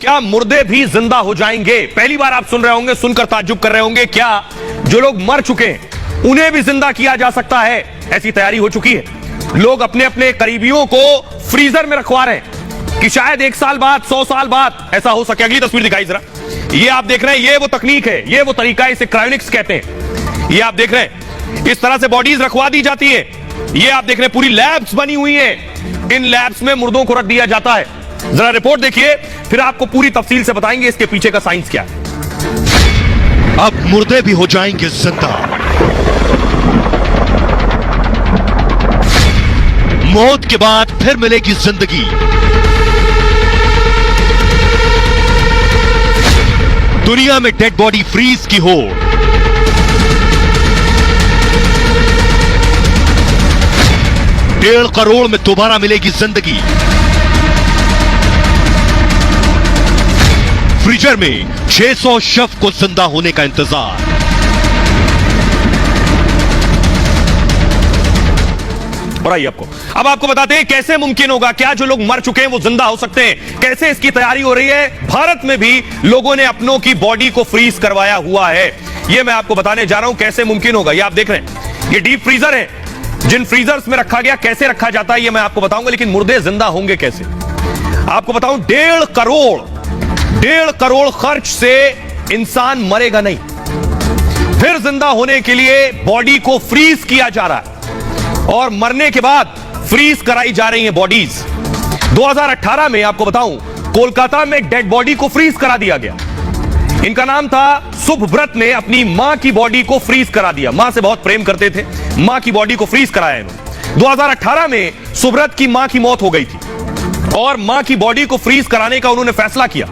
क्या मुर्दे भी जिंदा हो जाएंगे? पहली बार आप सुन रहे होंगे, सुनकर ताज्जुब कर रहे होंगे। क्या जो लोग मर चुके हैं उन्हें भी जिंदा किया जा सकता है? ऐसी तैयारी हो चुकी है। लोग अपने अपने करीबियों को फ्रीजर में रखवा रहे हैं कि शायद 1 साल बाद, 100 साल बाद ऐसा हो सके। अगली तस्वीर दिखाई जरा। ये आप देख रहे हैं, ये वो तकनीक है, ये वो तरीका है, इसे क्रायोनिक्स कहते हैं। ये आप देख रहे हैं, इस तरह से बॉडीज रखवा दी जाती है। ये आप देख रहे हैं, पूरी लैब्स बनी हुई हैं। इन लैब्स में मुर्दों को रख दिया जाता है। जरा रिपोर्ट देखिए, फिर आपको पूरी तफसील से बताएंगे इसके पीछे का साइंस क्या है। अब मुर्दे भी हो जाएंगे जिंदा। मौत के बाद फिर मिलेगी जिंदगी। दुनिया में डेड बॉडी फ्रीज की होड़। 1.5 करोड़ में दोबारा मिलेगी जिंदगी। फ्रीजर में 600 शव को जिंदा होने का इंतजार। और आइए अब आपको बताते हैं कैसे मुमकिन होगा। क्या जो लोग मर चुके हैं वो जिंदा हो सकते हैं? कैसे इसकी तैयारी हो रही है? भारत में भी लोगों ने अपनों की बॉडी को फ्रीज करवाया हुआ है। ये मैं आपको बताने जा रहा हूं कैसे मुमकिन होगा। ये आप देख रहे हैं, ये डीप फ्रीजर है। जिन फ्रीजर्स में रखा गया, कैसे रखा जाता है ये मैं आपको बताऊंगा। लेकिन मुर्दे जिंदा होंगे कैसे, आपको बताऊं। 1.5 करोड़ खर्च से इंसान मरेगा नहीं। फिर जिंदा होने के लिए बॉडी को फ्रीज किया जा रहा है और मरने के बाद फ्रीज कराई जा रही है बॉडीज। 2018 में आपको बताऊं, कोलकाता में डेड बॉडी को फ्रीज करा दिया गया। इनका नाम था सुभव्रत ने अपनी मां की बॉडी को फ्रीज करा दिया। मां से बहुत प्रेम करते थे, मां की बॉडी को फ्रीज कराया इन्होंने। 2018 में सुभव्रत की मां की मौत हो गई थी और मां की बॉडी को फ्रीज कराने का उन्होंने फैसला किया।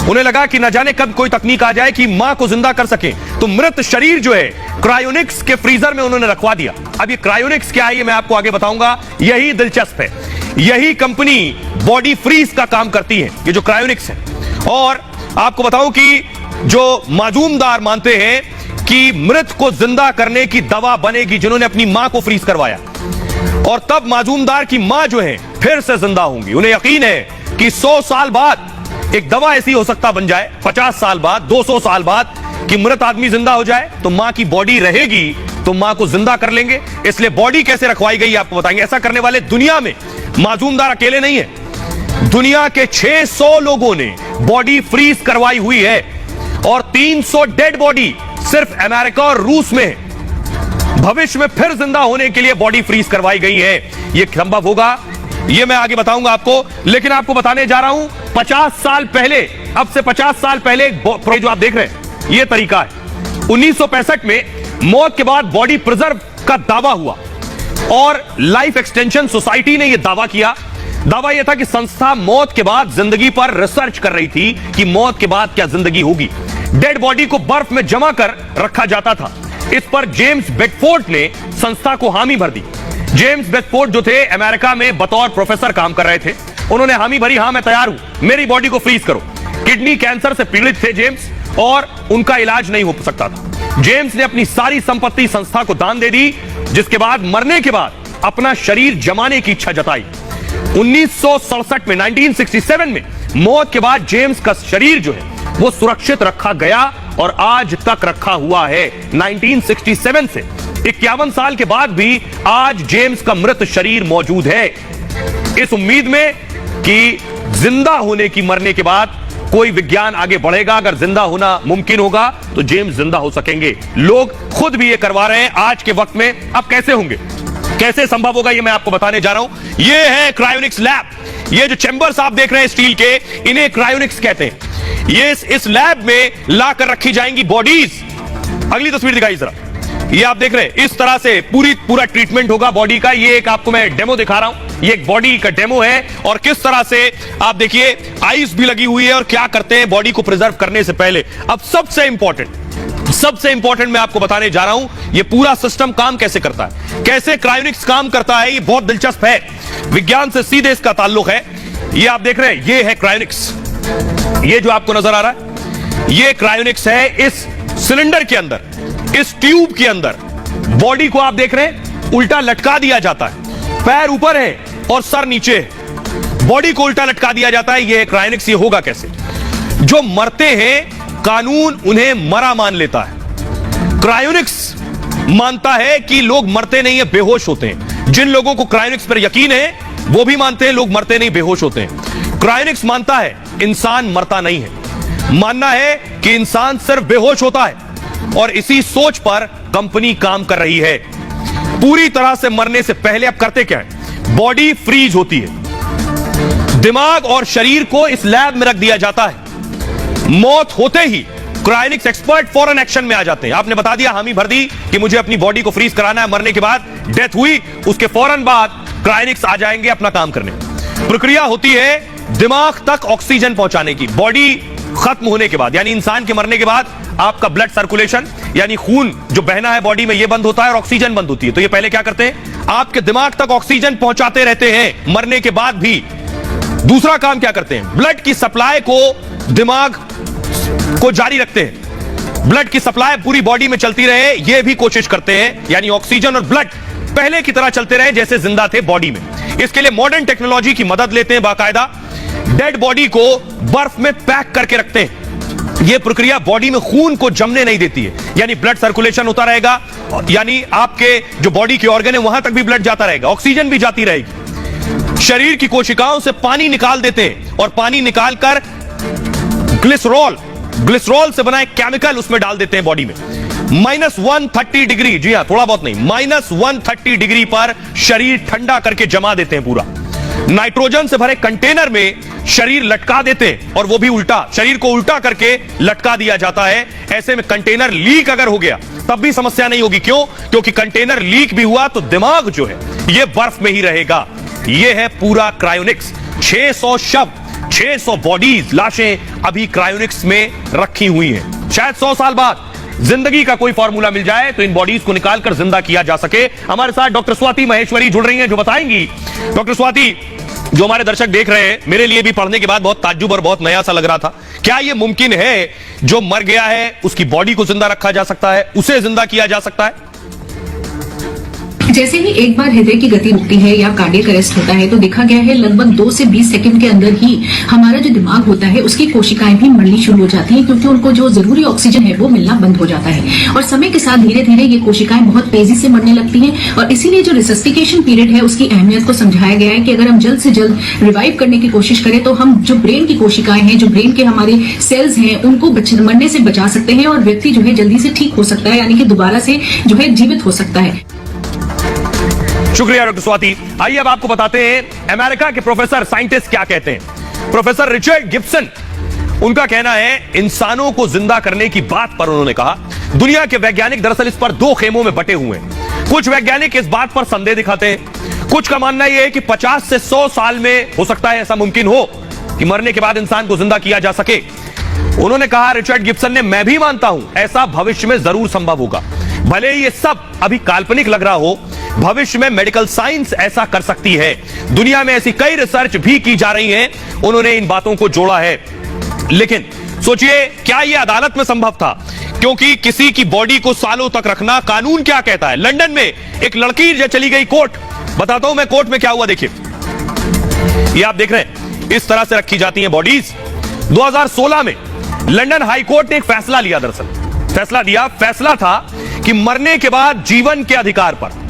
उन्हें लगा कि न जाने कब कोई तकनीक आ जाए कि मां को जिंदा कर सके, तो मृत शरीर जो है क्रायोनिक्स के फ्रीजर में उन्होंने रखवा दिया। अब ये क्रायोनिक्स क्या है ये मैं आपको आगे बताऊंगा। यही दिलचस्प है, यही कंपनी बॉडी फ्रीज का काम करती है, ये जो क्रायोनिक्स है। और आपको बताऊं कि जो माजूमदार मानते हैं कि मृत को जिंदा करने की दवा बनेगी, जिन्होंने अपनी मां को फ्रीज करवाया, और तब माजूमदार की मां जो है फिर से जिंदा होंगी। उन्हें यकीन है कि 100 साल बाद एक दवा ऐसी हो सकता बन जाए, 50 साल बाद, 200 साल बाद, कि मृत आदमी जिंदा हो जाए तो मां की बॉडी रहेगी, तो मां को जिंदा कर लेंगे। इसलिए बॉडी कैसे रखवाई गई आपको बताएंगे। ऐसा करने वाले दुनिया में माजूमदार अकेले नहीं है, दुनिया के 600 लोगों ने बॉडी फ्रीज करवाई हुई है और 300 डेड बॉडी सिर्फ अमेरिका और रूस में है। भविष्य में फिर जिंदा होने के लिए बॉडी फ्रीज करवाई गई है। यह संभव होगा, यह मैं आगे बताऊंगा आपको। लेकिन आपको बताने जा रहा हूं 50 साल पहले, अब से 50 साल पहले जो आप देख रहे हैं यह तरीका है। 1965 में मौत के बाद बॉडी प्रिजर्व का दावा हुआ और लाइफ एक्सटेंशन सोसाइटी ने यह दावा किया। दावा यह था कि संस्था मौत के बाद जिंदगी पर रिसर्च कर रही थी कि मौत के बाद क्या जिंदगी होगी। डेड बॉडी को बर्फ में जमा कर रखा जाता था। इस पर जेम्स बेडफोर्ड ने संस्था को हामी भर दी। जेम्स बेडफोर्ड जो थे अमेरिका में बतौर प्रोफेसर काम कर रहे थे, उन्होंने हामी भरी, हां मैं तैयार हूं, मेरी बॉडी को फ्रीज करो। किडनी कैंसर से पीड़ित थे जेम्स और उनका इलाज नहीं हो सकता था। जेम्स ने अपनी सारी संपत्ति संस्था को दान दे दी, जिसके बाद मरने के बाद अपना शरीर जमाने की इच्छा जताई। 1967 में, 1967 में मौत के बाद जेम्स का शरीर जो है वो सुरक्षित रखा गया और आज तक रखा हुआ है। 1967 से 51 साल के बाद भी आज जेम्स का मृत शरीर मौजूद है, इस उम्मीद में कि जिंदा होने की, मरने के बाद कोई विज्ञान आगे बढ़ेगा। अगर जिंदा होना मुमकिन होगा तो जेम्स जिंदा हो सकेंगे। लोग खुद भी ये करवा रहे हैं आज के वक्त में। अब कैसे होंगे, कैसे संभव होगा, ये मैं आपको बताने जा रहा हूं। ये है क्रायोनिक्स लैब। ये जो चैंबर्स आप देख रहे हैं स्टील के, इन्हें क्रायोनिक्स कहते हैं। ये इस लैब में लाकर रखी जाएंगी बॉडीज। अगली तस्वीर दिखाई जरा। ये आप देख रहे हैं, इस तरह से पूरा ट्रीटमेंट होगा बॉडी का। ये एक आपको मैं डेमो दिखा रहा हूं, ये एक बॉडी का डेमो है और किस तरह से आप देखिए आइस भी लगी हुई है और क्या करते हैं बॉडी को प्रिजर्व करने से पहले। अब सबसे इंपॉर्टेंट मैं आपको बताने जा रहा हूं, ये पूरा सिस्टम काम कैसे करता है, कैसे क्रायोनिक्स काम करता है। ये बहुत दिलचस्प है, विज्ञान से सीधे इसका ताल्लुक है। ये आप देख रहे हैं, ये है क्रायोनिक्स। ये जो आपको नजर आ रहा है ये क्रायोनिक्स है। इस सिलेंडर के अंदर, इस ट्यूब के अंदर बॉडी को आप देख रहे हैं उल्टा लटका दिया जाता है। पैर ऊपर है और सर नीचे है, बॉडी को उल्टा लटका दिया जाता है। ये क्रायोनिक्स। ये होगा कैसे? जो मरते हैं कानून उन्हें मरा मान लेता है। क्रायोनिक्स मानता है कि लोग मरते नहीं है, बेहोश होते हैं। जिन लोगों को क्रायोनिक्स पर यकीन है वो भी मानते हैं लोग मरते नहीं, बेहोश होते हैं। क्रायोनिक्स मानता है इंसान मरता नहीं है, मानना है कि इंसान सिर्फ बेहोश होता है, और इसी सोच पर कंपनी काम कर रही है। पूरी तरह से मरने से पहले अब करते क्या है, बॉडी फ्रीज होती है, दिमाग और शरीर को इस लैब में रख दिया जाता है। मौत होते ही क्रायोनिक्स एक्सपर्ट फौरन एक्शन में आ जाते हैं। आपने बता दिया, हामी भर दी कि मुझे अपनी बॉडी को फ्रीज कराना है, मरने के बाद डेथ हुई, उसके फौरन बाद क्रायोनिक्स आ जाएंगे अपना काम करने। प्रक्रिया होती है दिमाग तक ऑक्सीजन पहुंचाने की। बॉडी खत्म होने के बाद, यानी इंसान के मरने के बाद आपका ब्लड सर्कुलेशन यानी खून जो बहना है बॉडी में, यह बंद होता है और ऑक्सीजन बंद होती है। तो ये पहले क्या करते हैं, आपके दिमाग तक ऑक्सीजन पहुंचाते रहते हैं मरने के बाद भी। दूसरा काम क्या करते हैं, ब्लड की सप्लाई को दिमाग को जारी रखते हैं, ब्लड की सप्लाई पूरी बॉडी में चलती रहे, यह भी कोशिश करते हैं, यानी ऑक्सीजन और ब्लड पहले की तरह चलते रहे जैसे जिंदा थे बॉडी में। इसके लिए मॉडर्न टेक्नोलॉजी की मदद लेते हैं, बाकायदा डेड बॉडी को बर्फ में पैक करके रखते हैं। यह प्रक्रिया बॉडी में खून को जमने नहीं देती है, यानी ब्लड सर्कुलेशन होता रहेगा, यानी आपके जो बॉडी के ऑर्गन है वहां तक भी ब्लड जाता रहेगा, ऑक्सीजन भी जाती रहेगी। शरीर की कोशिकाओं से पानी निकाल देते हैं और पानी निकालकर ग्लिसरॉल से बना एक केमिकल उसमें डाल देते हैं बॉडी में। -130 डिग्री, जी हां, थोड़ा बहुत नहीं, -130 डिग्री पर शरीर ठंडा करके जमा देते हैं पूरा। नाइट्रोजन से भरे कंटेनर में शरीर लटका देते हैं, और वो भी उल्टा, शरीर को उल्टा करके लटका दिया जाता है। ऐसे में कंटेनर लीक अगर हो गया तब भी समस्या नहीं होगी। क्यों? क्योंकि कंटेनर लीक भी हुआ तो दिमाग जो है ये बर्फ में ही रहेगा। ये है पूरा क्रायोनिक्स। 600 शव, 600 बॉडीज, लाशें अभी क्रायोनिक्स में रखी हुई हैं। शायद 100 साल बाद जिंदगी का कोई फॉर्मूला मिल जाए तो इन बॉडीज को निकालकर जिंदा किया जा सके। हमारे साथ डॉक्टर स्वाति महेश्वरी जुड़ रही हैं, जो बताएंगी। डॉक्टर स्वाति, जो हमारे दर्शक देख रहे हैं, मेरे लिए भी पढ़ने के बाद बहुत ताज्जुब और बहुत नया सा लग रहा था, क्या यह मुमकिन है जो मर गया है उसकी बॉडी को जिंदा रखा जा सकता है, उसे जिंदा किया जा सकता है? जैसे ही एक बार हृदय की गति रुकती है या कार्डियक अरेस्ट होता है तो देखा गया है लगभग 2 से 20 सेकंड के अंदर ही हमारा जो दिमाग होता है उसकी कोशिकाएं भी मरनी शुरू हो जाती हैं, क्योंकि उनको जो जरूरी ऑक्सीजन है वो मिलना बंद हो जाता है। और समय के साथ धीरे धीरे ये कोशिकाएं बहुत तेजी से मरने लगती हैं, और इसीलिए जो रिसस्टिकेशन पीरियड है उसकी अहमियत को समझाया गया है कि अगर हम जल्द से जल्द रिवाइव करने की कोशिश करें तो हम जो ब्रेन की कोशिकाएं हैं, जो ब्रेन के हमारे सेल्स हैं, उनको मरने से बचा सकते हैं, और व्यक्ति जो है जल्दी से ठीक हो सकता है, यानी कि दोबारा से जो है जीवित हो सकता है। शुक्रिया डॉक्टर स्वाति। आइए अब आपको बताते हैं अमेरिका के प्रोफेसर साइंटिस्ट क्या कहते हैं। प्रोफेसर रिचर्ड गिब्सन, उनका कहना है, इंसानों को जिंदा करने की बात पर उन्होंने कहा, दुनिया के वैज्ञानिक दरअसल इस पर 2 खेमों में बटे हुए हैं। कुछ वैज्ञानिक इस बात पर संदेह दिखाते हैं, कुछ का मानना यह है कि 50 से 100 साल में हो सकता है ऐसा मुमकिन हो कि मरने के बाद इंसान को जिंदा किया जा सके। उन्होंने कहा, रिचर्ड गिब्सन ने, मैं भी मानता हूं ऐसा भविष्य में जरूर संभव होगा, भले ही ये सब अभी काल्पनिक लग रहा हो, भविष्य में मेडिकल साइंस ऐसा कर सकती है। दुनिया में ऐसी कई रिसर्च भी की जा रही हैं, उन्होंने इन बातों को जोड़ा है। लेकिन सोचिए, क्या यह अदालत में संभव था? क्योंकि किसी की बॉडी को सालों तक रखना, कानून क्या कहता है? लंदन में एक लड़की जो चली गई कोर्ट, बताता हूं मैं कोर्ट में क्या हुआ, देखिए। ये आप देख रहे हैं, इस तरह से रखी जाती हैं बॉडीज। 2016 में लंदन हाई कोर्ट ने एक फैसला लिया, दरअसल फैसला था कि मरने के बाद जीवन के अधिकार पर,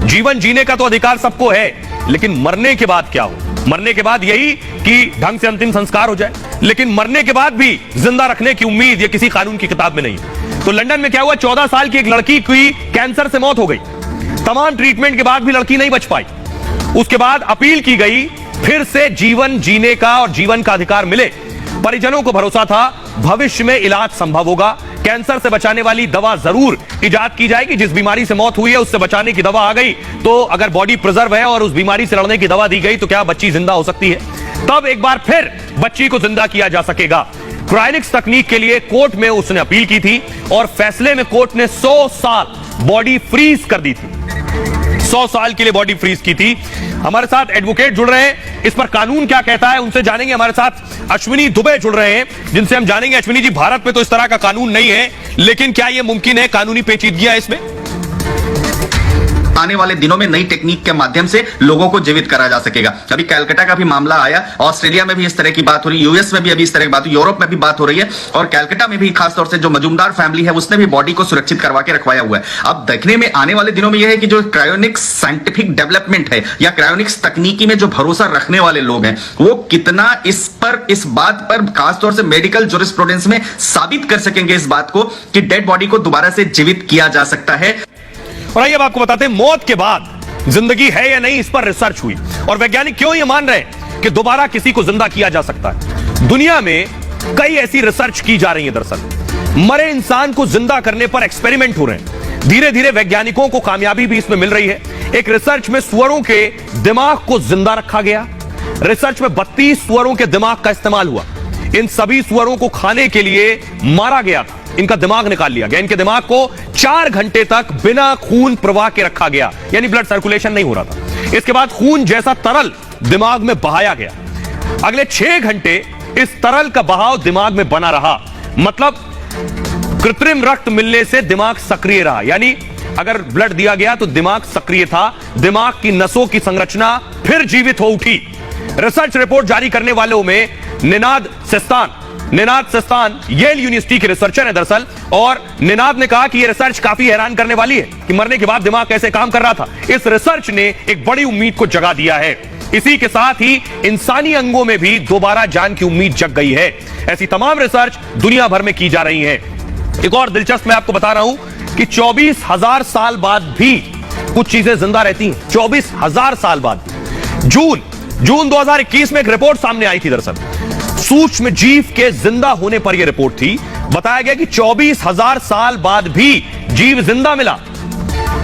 जीवन जीने का तो अधिकार सबको है, लेकिन मरने के बाद क्या हो? मरने के बाद यही कि ढंग से अंतिम संस्कार हो जाए, लेकिन मरने के बाद भी जिंदा रखने की उम्मीद ये किसी कानून की किताब में नहीं। तो लंदन में क्या हुआ, 14 साल की एक लड़की की कैंसर से मौत हो गई। तमाम ट्रीटमेंट के बाद भी लड़की नहीं बच पाई। उसके बाद अपील की गई, फिर से जीवन जीने का और जीवन का अधिकार मिले। परिजनों को भरोसा था भविष्य में इलाज संभव होगा, कैंसर से बचाने वाली दवा जरूर इजाद की जाएगी। जिस बीमारी से मौत हुई है उससे बचाने की दवा आ गई, तो अगर बॉडी प्रिजर्व है और उस बीमारी से लड़ने की दवा दी गई तो क्या बच्ची जिंदा हो सकती है? तब एक बार फिर बच्ची को जिंदा किया जा सकेगा। क्रायोनिक्स तकनीक के लिए कोर्ट में उसने अपील की थी और फैसले में कोर्ट ने 100 साल बॉडी फ्रीज कर दी थी, 100 साल के लिए बॉडी फ्रीज की थी। हमारे साथ एडवोकेट जुड़ रहे हैं, इस पर कानून क्या कहता है उनसे जानेंगे। हमारे साथ अश्विनी दुबे जुड़ रहे हैं, जिनसे हम जानेंगे। अश्विनी जी, भारत में तो इस तरह का कानून नहीं है, लेकिन क्या यह मुमकिन है? कानूनी पेचीदगियां इसमें? आने वाले दिनों में नई टेक्निक के माध्यम से लोगों को जीवित करा जा सकेगा। अभी कैलकाटा का भी मामला आया, ऑस्ट्रेलिया में भी इस तरह की बात हो रही है, यूएस में भी अभी इस तरह की बात, यूरोप में भी बात हो रही है, और कैलकाटा में भी खासतौर से जो मजूमदार फैमिली है उसने भी बॉडी को सुरक्षित करवा के रखवाया हुआ है। अब देखने में आने वाले दिनों में यह है कि जो क्रायोनिक्स साइंटिफिक डेवलपमेंट है या क्रायोनिक्स तकनीकी में जो भरोसा रखने वाले लोग हैं वो कितना इस बात पर खासतौर से मेडिकल ज्यूरिस्प्रूडेंस में साबित कर सकेंगे इस बात को कि डेड बॉडी को दोबारा से जीवित किया जा सकता है। और आइए अब आपको बताते हैं मौत के बाद जिंदगी है या नहीं, इस पर रिसर्च हुई और वैज्ञानिक क्यों ये मान रहे हैं कि दोबारा किसी को जिंदा किया जा सकता है। दुनिया में कई ऐसी रिसर्च की जा रही है। दरअसल मरे इंसान को जिंदा करने पर एक्सपेरिमेंट हो रहे हैं। धीरे धीरे वैज्ञानिकों को कामयाबी भी इसमें मिल रही है। एक रिसर्च में सुअरों के दिमाग को जिंदा रखा गया। रिसर्च में 32 सुअरों के दिमाग का इस्तेमाल हुआ। इन सभी सुअरों को खाने के लिए मारा गया था। इनका दिमाग निकाल लिया गया। इनके दिमाग को 4 घंटे तक बिना खून प्रवाह के रखा गया, यानी ब्लड सर्कुलेशन नहीं हो रहा था। इसके बाद खून जैसा तरल दिमाग में बहाया गया। अगले 6 घंटे इस तरल का बहाव दिमाग में बना रहा। मतलब कृत्रिम रक्त मिलने से दिमाग सक्रिय रहा, यानी अगर ब्लड दिया गया तो दिमाग सक्रिय था। दिमाग की नसों की संरचना फिर जीवित हो उठी। रिसर्च रिपोर्ट जारी करने वालों में निनाद सेस्तान येल यूनिवर्सिटी के रिसर्चर है दरअसल, और निनाद ने कहा कि यह रिसर्च काफी हैरान करने वाली है कि मरने के बाद दिमाग कैसे काम कर रहा था। इस रिसर्च ने एक बड़ी उम्मीद को जगा दिया है। इसी के साथ ही इंसानी अंगों में भी दोबारा जान की उम्मीद जग गई है। ऐसी तमाम रिसर्च दुनिया भर में की जा रही है। एक और दिलचस्प मैं आपको बता रहा हूं कि 24,000 साल बाद भी कुछ चीजें जिंदा रहती हैं। 24,000 साल बाद। जून 2021 में एक रिपोर्ट सामने आई थी। दरअसल सूक्ष्म जीव के जिंदा होने पर यह रिपोर्ट थी। बताया गया कि 24,000 साल बाद भी जीव जिंदा मिला।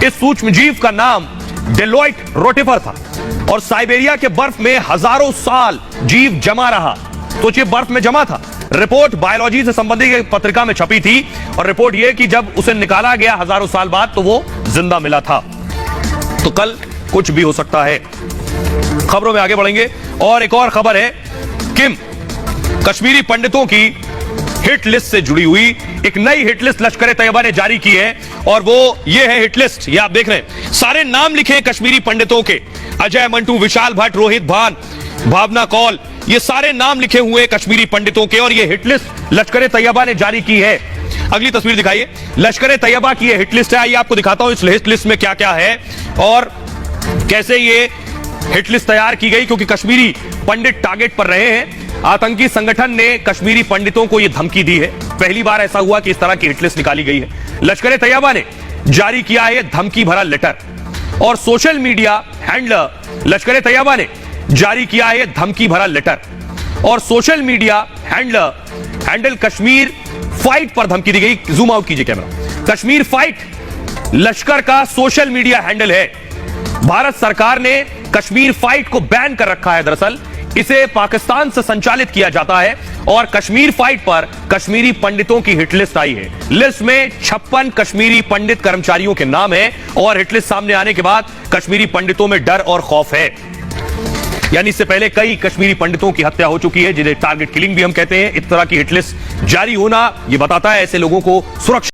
इस सूक्ष्म जीव का नाम डेलोइट रोटिफर था और साइबेरिया के बर्फ में हजारों साल जीव जमा रहा। सोचिए, बर्फ में जमा था। रिपोर्ट बायोलॉजी से संबंधित एक पत्रिका में छपी थी और रिपोर्ट यह कि जब उसे निकाला गया हजारों साल बाद तो वो जिंदा मिला था। तो कल कुछ भी हो सकता है। खबरों में आगे बढ़ेंगे और एक और खबर है किम कश्मीरी पंडितों की हिट लिस्ट से जुड़ी हुई एक नई हिट लिस्ट लश्कर तैयबा ने जारी की है और वो ये है हिट लिस्ट। ये आप देख रहे हैं, सारे नाम लिखे हैं कश्मीरी पंडितों के। अजय मंटू, विशाल भट्ट, रोहित भान, भावना कौल, ये सारे नाम लिखे हुए कश्मीरी पंडितों के और ये हिट लिस्ट लश्कर तैयबा ने जारी की है। अगली तस्वीर दिखाइए। लश्कर तैयबा की ये हिट लिस्ट है। आइए आपको दिखाता हूं इस हिट लिस्ट में क्या क्या है और कैसे ये हिट लिस्ट तैयार की गई, क्योंकि कश्मीरी पंडित टारगेट पर रहे हैं। आतंकी संगठन ने कश्मीरी पंडितों को यह धमकी दी है। पहली बार ऐसा हुआ कि इस तरह की हिट लिस्ट निकाली गई है। लश्कर तैयबा ने जारी किया है धमकी भरा लेटर और सोशल मीडिया हैंडलर लश्कर तैयबा ने जारी किया है धमकी भरा लेटर और social media handle Kashmir fight पर धमकी दी गई। जूम आउट कीजिए कैमरा। कश्मीर फाइट लश्कर का सोशल मीडिया हैंडल है। भारत सरकार ने कश्मीर फाइट को बैन कर रखा है। दरअसल इसे पाकिस्तान से संचालित किया जाता है और कश्मीर फाइट पर कश्मीरी पंडितों की हिट लिस्ट आई है। लिस्ट में 56 कश्मीरी पंडित कर्मचारियों के नाम है और हिट लिस्ट सामने आने के बाद कश्मीरी पंडितों में डर और खौफ है। यानी इससे पहले कई कश्मीरी पंडितों की हत्या हो चुकी है, जिन्हें टारगेट किलिंग भी हम कहते हैं। इस तरह की हिट लिस्ट जारी होना यह बताता है ऐसे लोगों को सुरक्षा